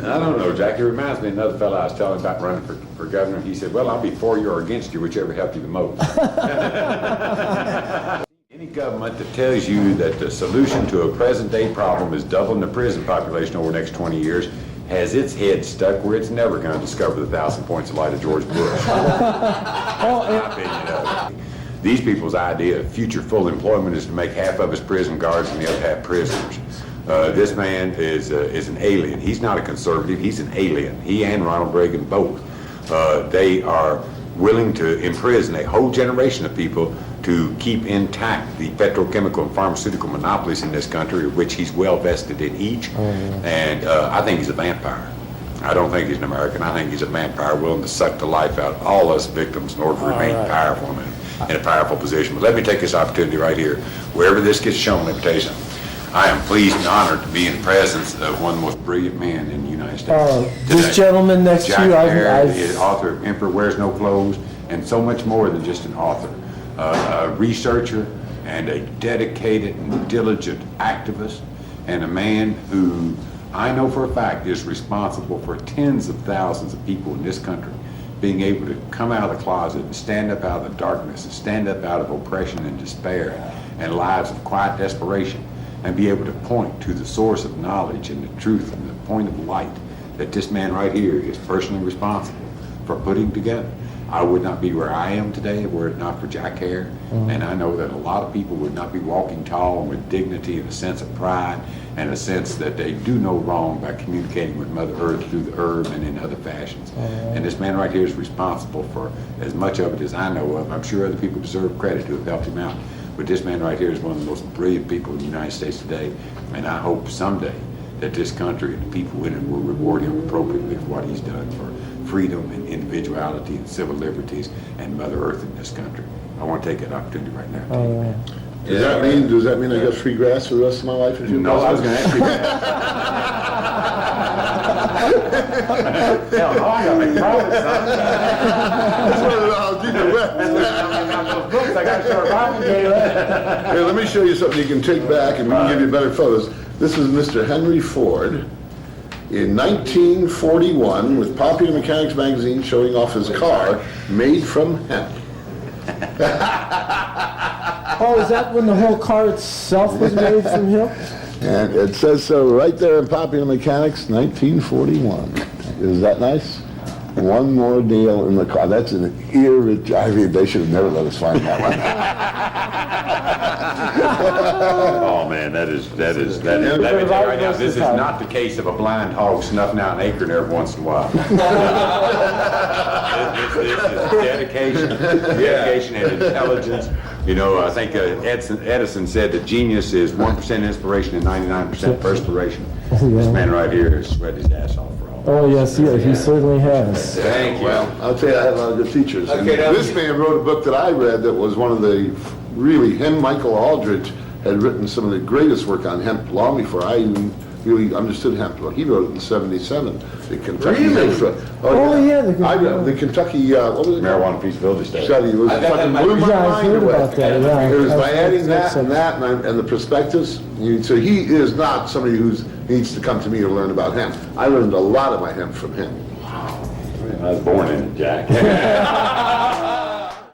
I don't know, Jack. It reminds me of another fellow I was telling about running for governor. He said, well, I'll be for you or against you, whichever helped you the most. Any government that tells you that the solution to a present-day problem is doubling the prison population over the next 20 years has its head stuck where it's never going to discover the 1,000 points of light of George Bush. My opinion of it. These people's idea of future full employment is to make half of us prison guards and the other half prisoners. This man is an alien. He's not a conservative, he's an alien. He and Ronald Reagan both. They are willing to imprison a whole generation of people to keep intact the petrochemical and pharmaceutical monopolies in this country, of which he's well vested in each. And I think he's a vampire. I don't think he's an American. I think he's a vampire willing to suck the life out of all us victims in order to remain powerful and in a powerful position. But let me take this opportunity right here. Wherever this gets shown, let me tell you something. I am pleased and honored to be in the presence of one of the most brilliant men in the United States. This gentleman next to you, Jack Herer is author of Emperor Wears No Clothes, and so much more than just an author. A researcher and a dedicated and diligent activist, and a man who I know for a fact is responsible for tens of thousands of people in this country being able to come out of the closet and stand up out of the darkness and stand up out of oppression and despair and lives of quiet desperation, and be able to point to the source of knowledge and the truth and the point of light that this man right here is personally responsible for putting together. I would not be where I am today were it not for Jack Herer, and I know that a lot of people would not be walking tall and with dignity and a sense of pride and a sense that they do no wrong by communicating with Mother Earth through the herb and in other fashions. And this man right here is responsible for as much of it as I know of. I'm sure other people deserve credit who have helped him out. But this man right here is one of the most brilliant people in the United States today, and I hope someday that this country and the people in it will reward him appropriately for what he's done for freedom and individuality and civil liberties and Mother Earth in this country. I want to take that opportunity right now. Does that mean I get free grass for the rest of my life? No, I was going to ask you that. Hell no, I got to make profit, son. I'll keep it wet. Books, I got to start writing. Here, let me show you something you can take back and we can give you better photos. This is Mr. Henry Ford in 1941 with Popular Mechanics magazine showing off his car made from hemp. Oh, is that when the whole car itself was made from hemp? And it says so right there in Popular Mechanics, 1941. Is that nice? One more nail in the car. That's an irretrievable. They should have never let us find that one. Oh man, that is. Let me tell you right now, this is not the case of a blind hog snuffing out an acorn every once in a while. This is dedication and intelligence. You know, I think Edison said that genius is 1% inspiration and 99% perspiration. This man right here has sweat his ass off for all. Oh yes, he certainly has. Thank you. Well, I'll tell you, I had a lot of good teachers. Okay, This man wrote a book that I read that was one of the him, Michael Aldrich, had written some of the greatest work on hemp long before I even really understood hemp. Well, he wrote it in '77. The Kentucky. Really? The Kentucky. What was it? Marijuana feasibility study. It was fucking blew my mind heard away. about that, yeah. It was by adding that and that and the prospectus. So he is not somebody who needs to come to me to learn about hemp. I learned a lot of my hemp from him. I was born in it, Jack.